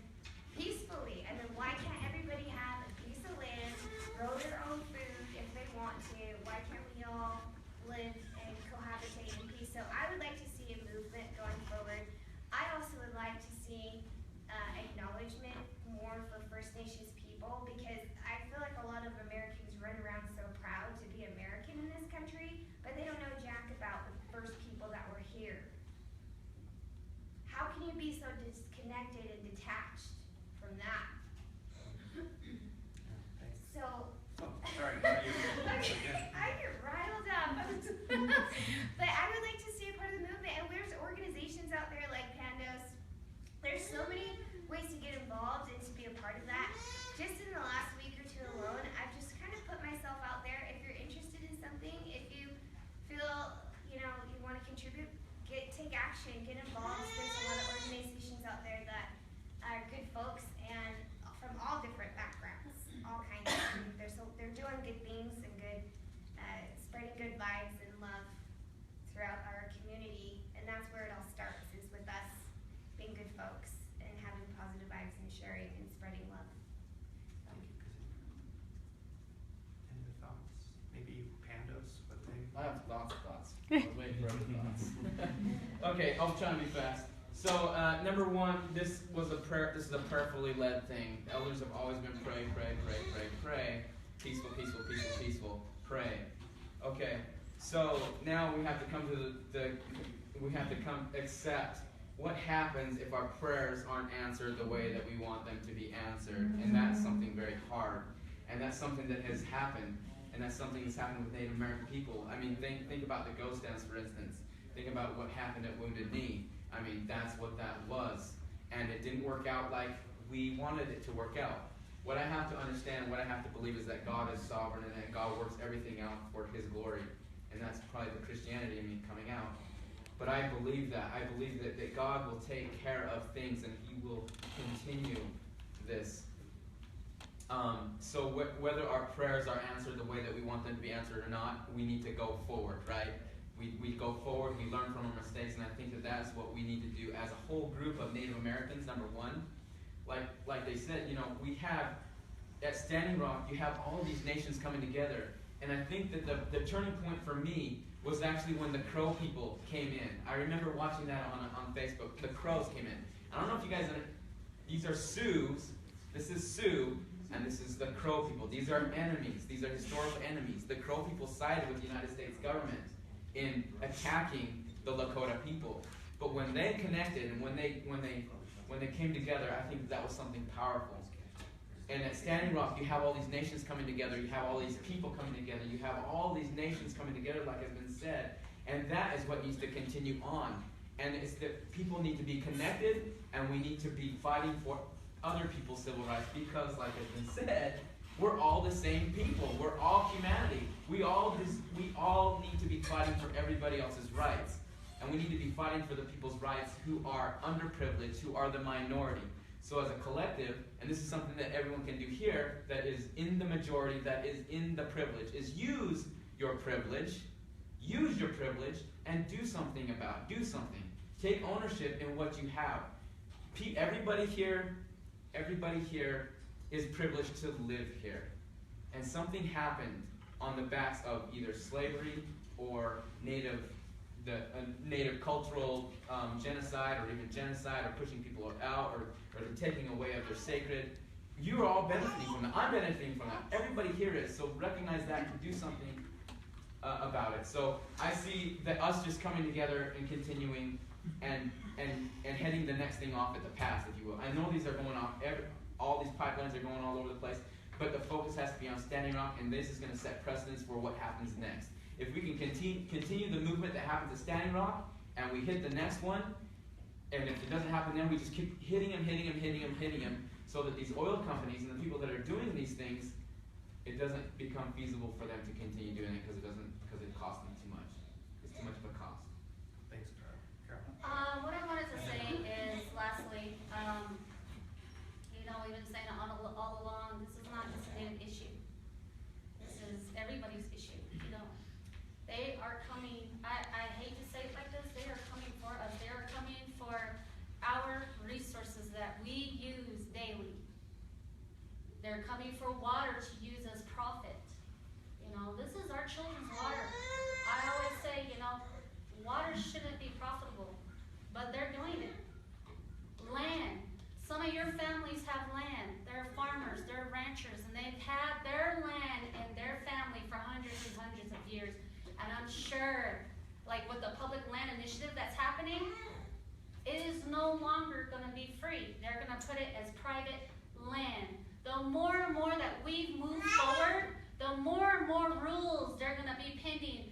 peacefully. I mean, why can't everybody have a piece of land, grow their own food if they want to? Why can't we all live and cohabitate in peace? So I would like to see a movement going forward. I also would like to see acknowledgement more for First Nations people, because I feel like a lot of Americans run around so proud to be American in this country, but they don't know jack about the first people that were here. How can you be so disconnected and detached from that? So, Sorry. I get riled up. But I would like to see a part of the movement, and there's organizations out there like Pandos. There's so many ways to get involved and to be a part of that. I was waiting for other thoughts. Okay, I'll try and be fast. So, number one, this is a prayerfully led thing. Elders have always been pray. Peaceful, peaceful, peaceful, peaceful. Pray. Okay, so now we have to come to accept what happens if our prayers aren't answered the way that we want them to be answered. And that's something very hard. And that's something that has happened. And that's something that's happened with Native American people. I mean, think about the ghost dance, for instance. Think about what happened at Wounded Knee. I mean, that's what that was. And it didn't work out like we wanted it to work out. What I have to understand, what I have to believe is that God is sovereign and that God works everything out for His glory. And that's probably the Christianity in me coming out. But I believe that. I believe that God will take care of things and He will continue this. So whether our prayers are answered the way that we want them to be answered or not, we need to go forward, right? We go forward, we learn from our mistakes, and I think that that's what we need to do as a whole group of Native Americans, number one. Like they said, you know, we have, at Standing Rock, you have all these nations coming together. And I think that the turning point for me was actually when the Crow people came in. I remember watching that on Facebook. The Crows came in. I don't know if you guys know, these are Sioux. This is Sioux, and this is the Crow people. These are enemies. These are historical enemies. The Crow people sided with the United States government in attacking the Lakota people. But when they connected and when they came together, I think that was something powerful. And at Standing Rock, you have all these nations coming together. You have all these people coming together. You have all these nations coming together, like has been said. And that is what needs to continue on. And it's that people need to be connected, and we need to be fighting for other people's civil rights, because, like has been said, we're all the same people. We're all humanity. We all need to be fighting for everybody else's rights. And we need to be fighting for the people's rights who are underprivileged, who are the minority. So as a collective, and this is something that everyone can do here, that is in the majority, that is in the privilege, is use your privilege, and do something about it. Do something. Take ownership in what you have. Everybody here is privileged to live here. And something happened on the backs of either slavery or native cultural genocide, or even genocide, or pushing people out, or taking away of their sacred. You're all benefiting from that. I'm benefiting from that. Everybody here is. So recognize that and do something about it. So I see that us just coming together and continuing and heading the next thing off at the pass, if you will. I know these are going off. All these pipelines are going all over the place. But the focus has to be on Standing Rock, and this is going to set precedence for what happens next. If we can continue the movement that happens at Standing Rock, and we hit the next one, and if it doesn't happen then, we just keep hitting them, so that these oil companies and the people that are doing these things, it doesn't become feasible for them to continue doing it because it costs them too much. It's too much of a cost. Thanks, Carol. What I wanted to say is, lastly, we've been saying it all along, this is not just a Native issue. This is everybody's issue. They are coming, I hate to say it like this, they are coming for us. They are coming for our resources that we use daily. They're coming for water to use as profit. This is our children's water. I always say, water shouldn't be profitable, but they're doing it. Land. Some of your families have land. They're farmers, they're ranchers, and they've had their land and their family for hundreds and hundreds of years. And I'm sure, like with the public land initiative that's happening, it is no longer going to be free. They're going to put it as private land. The more and more that we move forward, the more and more rules they're going to be pending.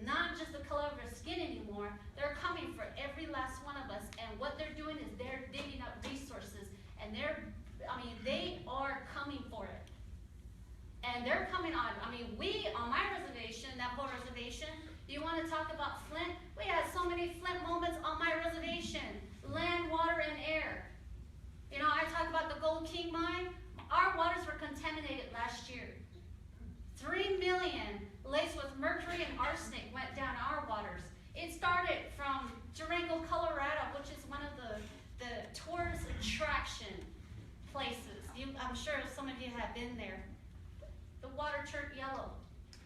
Not just the color of their skin anymore. They're coming for every last one of us. And what they're doing is they're digging up resources. And they are coming for it. And they're coming on. We, on my reservation, that whole reservation, you want to talk about Flint? We had so many Flint moments on my reservation. Land, water, and air. I talk about the Gold King mine. Our waters were contaminated last year. 3 million laced with mercury and arsenic went down our waters. It started from Durango, Colorado, which is one of the tourist attraction places. I'm sure some of you have been there. The water turned yellow.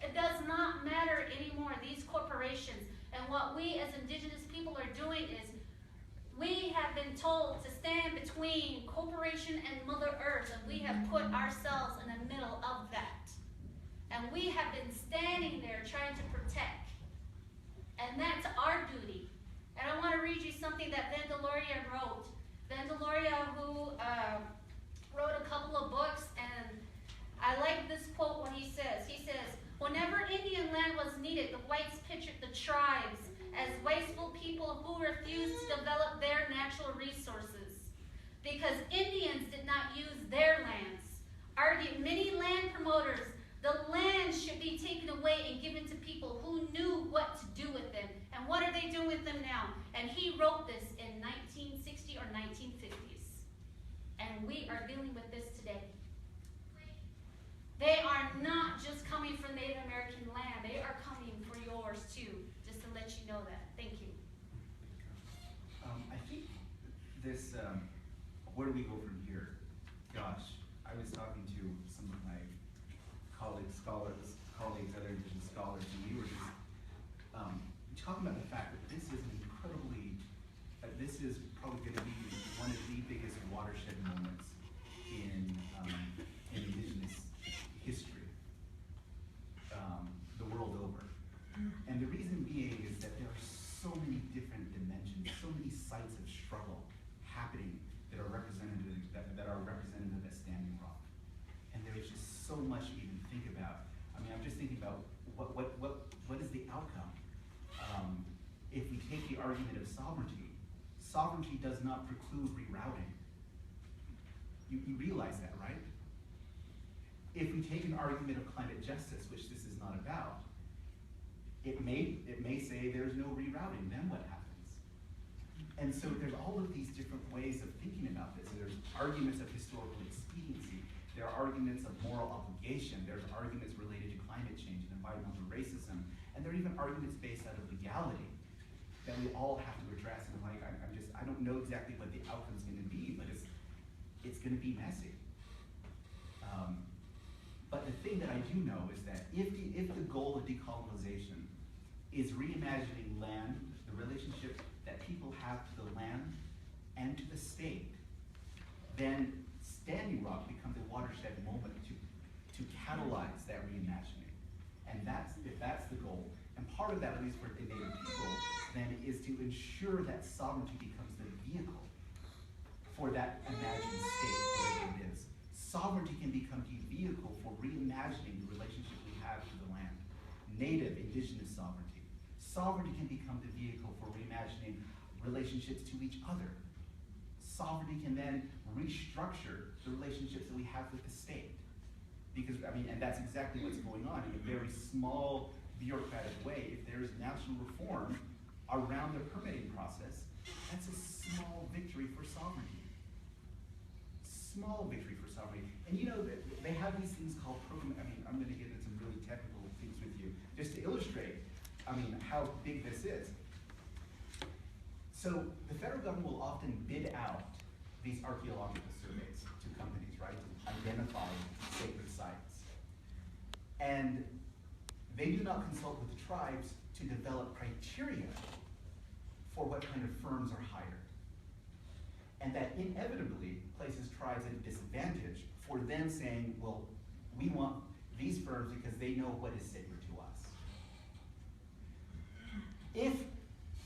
It does not matter anymore, these corporations. And what we as indigenous people are doing is we have been told to stand between corporation and Mother Earth, and we have put ourselves in the middle of that. And we have been standing there trying to protect. And that's our duty. And I want to read you something that Vandaluria wrote. Vandaluria, who wrote a couple of books, and I like this quote when he says, whenever Indian land was needed, the whites pictured the tribes as wasteful people who refused to develop their natural resources. Because Indians did not use their lands. Argued many land promoters, the land should be taken away and given to people who knew what to do with them. And what are they doing with them now? And he wrote this in 1960 or 1950s. And we are dealing with this today. They are not just coming for Native American land. They are coming for yours too. Just to let you know that. Thank you. I think this, where do we go from here? Gosh, I was talking to some of my colleagues, other indigenous scholars, and we were just talking about the fact that this is an incredibly, this is probably going to be one of the biggest watershed moments in indigenous history, the world over. And the reason being is that there are so many different dimensions, so many sites of struggle happening that are representative as Standing Rock. And there's just so much to even think about. I mean, I'm just thinking about what is the outcome? If we take the argument of sovereignty, sovereignty does not preclude rerouting. You realize that, right? If we take an argument of climate justice, which this is not about, it may say there's no rerouting, then what happens? And so there's all of these different ways of thinking about this. There's arguments of historical expediency, there are arguments of moral obligation, there's arguments related to climate change and environmental racism, and there are even arguments based out of legality that we all have to address. And I don't know exactly what the outcome's gonna be, but it's gonna be messy. But the thing that I do know is that if the goal of decolonization is reimagining land, the relationship that people have to the land and to the state, then Standing Rock becomes a watershed moment to catalyze that reimagining. And if that's the goal, and part of that, at least for the Native people, then is to ensure that sovereignty becomes the vehicle for that imagined state, whatever it is. Sovereignty can become the vehicle for reimagining the relationship we have to the land. Native, indigenous sovereignty. Sovereignty can become the vehicle for reimagining relationships to each other. Sovereignty can then restructure the relationships that we have with the state. Because, and that's exactly what's going on in a very small, bureaucratic way. If there is national reform around the permitting process, that's a small victory for sovereignty. Small victory for sovereignty. And they have these things called program, I'm gonna get into some really technical things with you, just to illustrate, how big this is. So the federal government will often bid out these archaeological surveys to companies, right, to identify sacred sites. And they do not consult with the tribes to develop criteria for what kind of firms are hired. And that inevitably places tribes at a disadvantage for them saying, well, we want these firms because they know what is sacred to us. If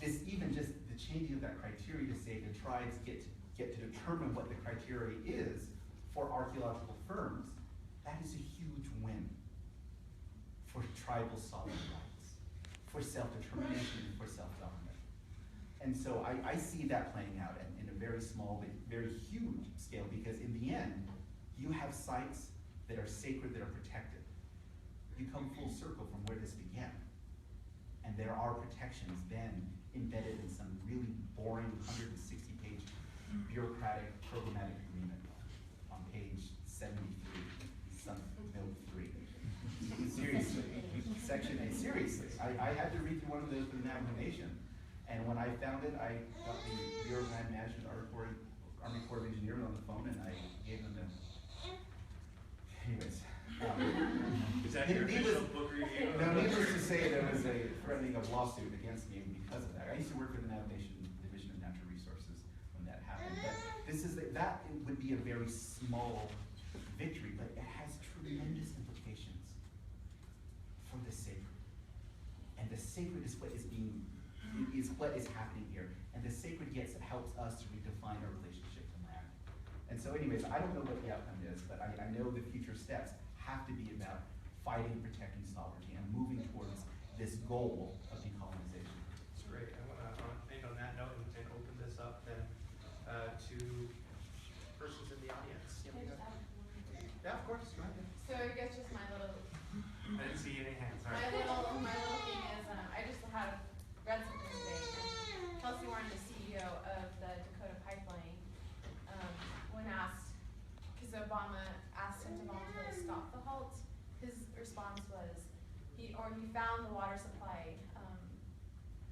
this even just the changing of that criteria to say the tribes get to determine what the criteria is for archaeological firms, that is a huge win for tribal sovereign rights, for self-determination, and for self-government. And so I see that playing out in a very small but very huge scale, because in the end, you have sites that are sacred, that are protected. You come full circle from where this began. And there are protections then embedded in some really boring 160-page bureaucratic programmatic agreement on page 73, note 3. Seriously, section A, seriously. I had to read through one of those with an examination. And when I found it, I got the Bureau of Land Management, Army Corps of Engineers on the phone, and I gave them the, anyways. Is that your official book review? No, needless to say, there was a threatening a lawsuit against me because of that. I used to work for the Division of Natural Resources when that happened. But that would be a very small victory, but it has tremendous implications for the sacred. And the sacred is what is happening here. And the sacred helps us to redefine our relationship to land. And so anyways, I don't know what the outcome is, but I know the future steps have to be about fighting, protecting sovereignty, and moving towards this goal of decolonization. That's great. I want to end on that note and open this up then to persons in the audience. Can I just add one? Yeah, of course. Go ahead. So I guess just my little I didn't see any hands. Sorry. my little thing is I just had read something today. And Kelsey Warren, the CEO of the Dakota Pipeline, when asked, because Obama asked him to voluntarily stop the halt, his response was he found the water supply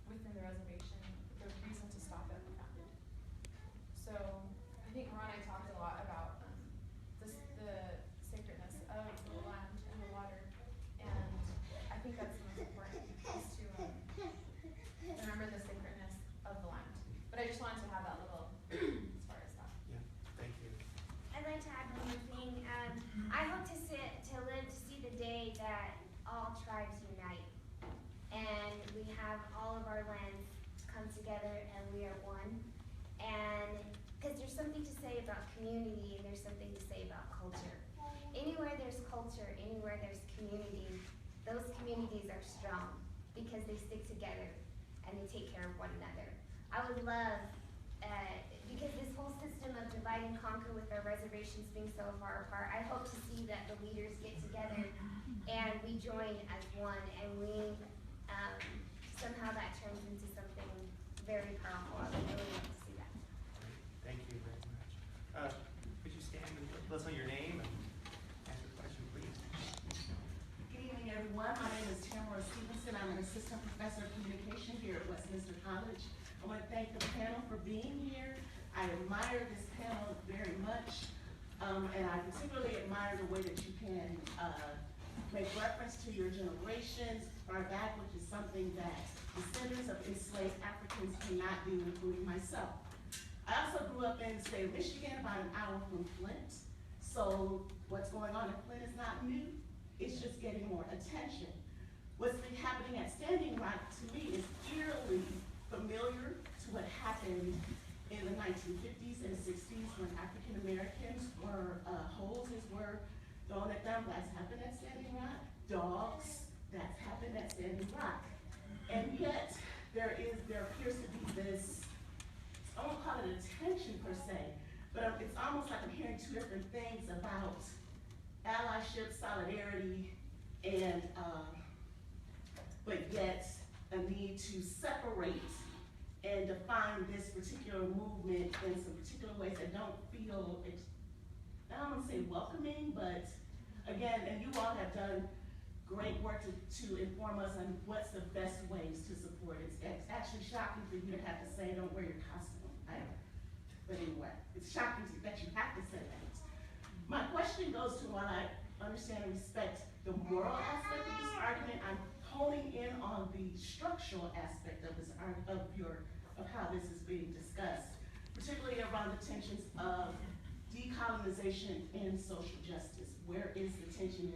within the reservation. The reason to stop it, we found it. So I think Ron and I talked a lot about the sacredness of the land and the water, and I think that's the most important, is to remember the sacredness of the land. But I just wanted to have that little as far as that. Yeah. Thank you. I'd like to add one more thing. I hope to live to see the day that all tribes unite, and we have all of our lands come together and we are one. And because there's something to say about community and there's something to say about culture. Anywhere there's culture, anywhere there's community, those communities are strong because they stick together and they take care of one another. I would love, because this whole system of divide and conquer with our reservations being so far apart, I hope to see that the leaders get together and we join as one, and we somehow that turns into something very powerful. I would really love to see that. Great. Thank you very much. Could you stand and let us know your name and ask your question, please? Good evening, everyone. My name is Tamara Stevenson. I'm an assistant professor of communication here at Westminster College. I want to thank the panel for being here. I admire this panel very much, and I particularly admire the way that you can make reference to your generations far back, which is something that descendants of enslaved Africans cannot do, including myself. I also grew up in the state of Michigan, about an hour from Flint. So what's going on in Flint is not new. It's just getting more attention. What's been happening at Standing Rock to me is eerily familiar to what happened in the 1950s and 60s when African Americans were, hoses were thrown at them. That's happened at Standing Rock. Dogs, that's happened at Standing Rock. And yet, there appears to be this, I won't call it attention per se, but it's almost like I'm hearing two different things about allyship, solidarity, and, but yet a need to separate and define this particular movement in some particular ways that don't feel, I don't want to say welcoming, but again, and you all have done great work to inform us on what's the best ways to support it. It's actually shocking for you to have to say, don't wear your costume. But anyway, it's shocking that you have to say that. My question goes to, while I understand and respect the moral aspect of this argument, I'm honing in on the structural aspect of this of how this is being discussed, particularly around the tensions of decolonization and social justice. Where is the tension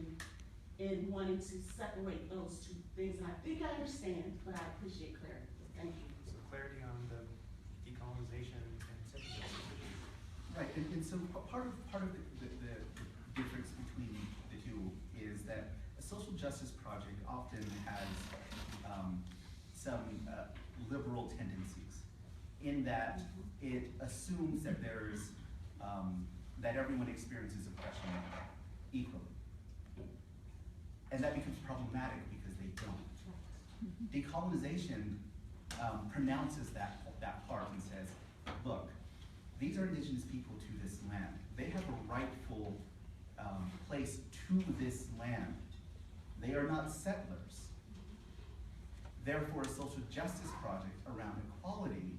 in wanting to separate those two things? And I think I understand, but I appreciate clarity. Thank you. So clarity on the decolonization and social justice. Right, and so part of the difference between the two is that a social justice project often has some liberal tendencies in that it assumes that there's that everyone experiences oppression equally. And that becomes problematic because they don't. Decolonization pronounces that part and says, look, these are indigenous people to this land. They have a rightful place to this land. They are not settlers. Therefore, a social justice project around equality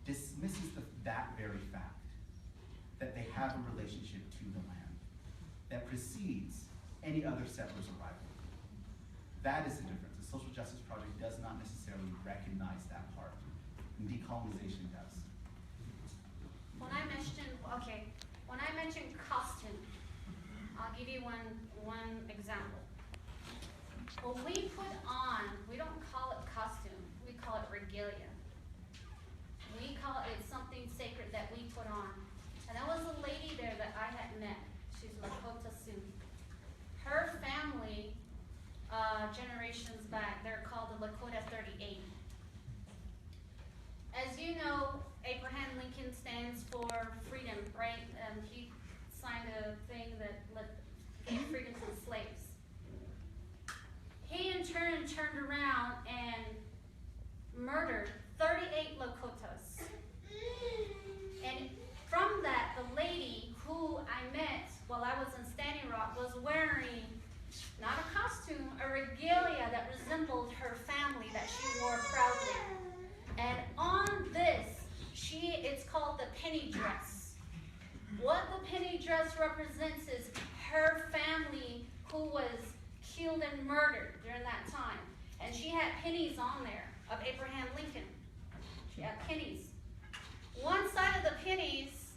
dismisses that very fact, that they have a relationship to the land that precedes any other settler's arrival. That is the difference. The social justice project does not necessarily recognize that part, and decolonization does. When I mention costume, I'll give you one example. When we put on, we don't call it costume, we call it regalia. We call it something sacred that we put on. And there was a lady there that I had met. She's Lakota Sioux. Her family, generations back, they're called the Lakota 38. As you know, Abraham Lincoln stands for freedom, right? He signed a thing that gave freedom to the slaves. He in turn turned around and murdered 38 Lakotas. And from that, the lady who I met while I was in Standing Rock was wearing not a costume, a regalia that resembled her family that she wore proudly. And on this, it's called the penny dress. What the penny dress represents is her family who was killed and murdered during that time. And she had pennies on there of Abraham Lincoln. She had pennies. One side of the pennies,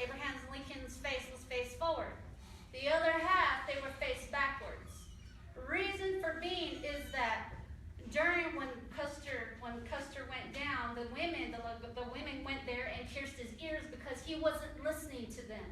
Abraham Lincoln's face was faced forward. The other half, they were faced backwards. Reason for being is that during when Custer went down, the women went there and pierced his ears because he wasn't listening to them.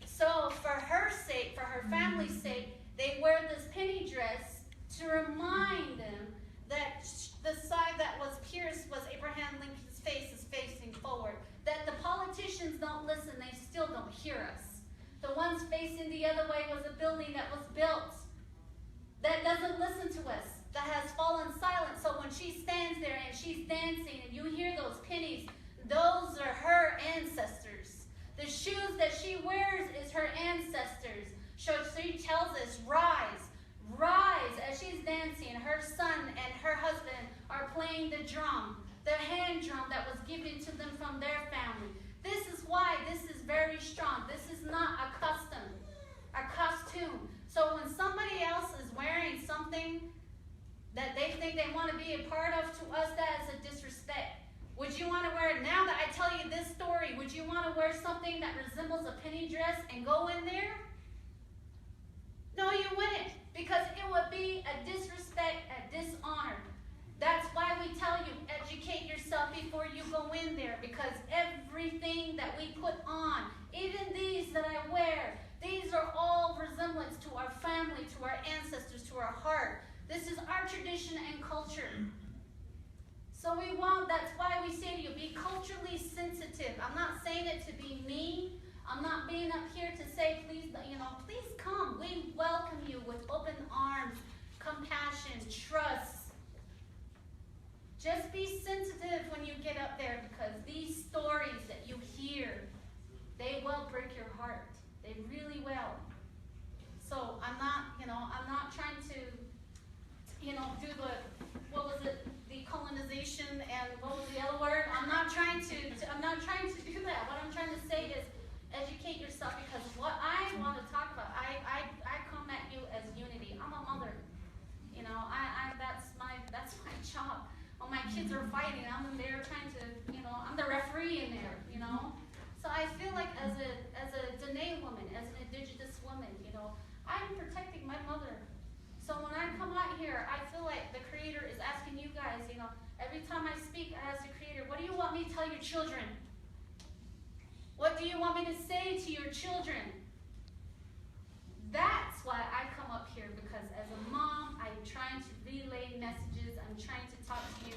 So for her sake, for her family's sake, they wear this penny dress to remind them that the side that was pierced was Abraham Lincoln's face is facing forward. That the politicians don't listen, they still don't hear us. The ones facing the other way was a building that was built that doesn't listen to us, that has fallen silent. So when she stands there and she's dancing and you hear those pennies, those are her ancestors. The shoes that she wears is her ancestors. So she tells us, rise, rise, as she's dancing. Her son and her husband are playing the drum, the hand drum that was given to them from their family. This is why this is very strong. This is not a custom, a costume. So when somebody else is wearing something that they think they want to be a part of, to us that is a disrespect. Would you want to wear, now that I tell you this story, would you want to wear something that resembles a penny dress and go in there? No, you wouldn't, because it would be a disrespect, a dishonor. That's why we tell you, educate yourself before you go in there, because everything that we put on, even these that I wear, these are all resemblance to our family, to our ancestors, to our heart. This is our tradition and culture. So that's why we say to you, be culturally sensitive. I'm not saying it to be mean. I'm not being up here to say, please, please come. We welcome you with open arms, compassion, trust. Just be sensitive when you get up there, because these stories that you hear, they will break your heart. They really will. So I'm not trying to, do the colonization and what was the other word? I'm not trying to do that. What I'm trying to say is educate yourself, because what I want to talk about, I come at you as unity. I'm a mother. That's my job. When my kids are fighting, I'm in there trying to, I'm the referee in there, So I feel like as a Dene woman, as an indigenous woman, I'm protecting my mother. So when I come out here, I feel like the Creator is asking you guys, every time I speak, I ask the Creator, what do you want me to tell your children? What do you want me to say to your children? That's why I come up here, because as a mom, I'm trying to relay messages. I'm trying to talk to you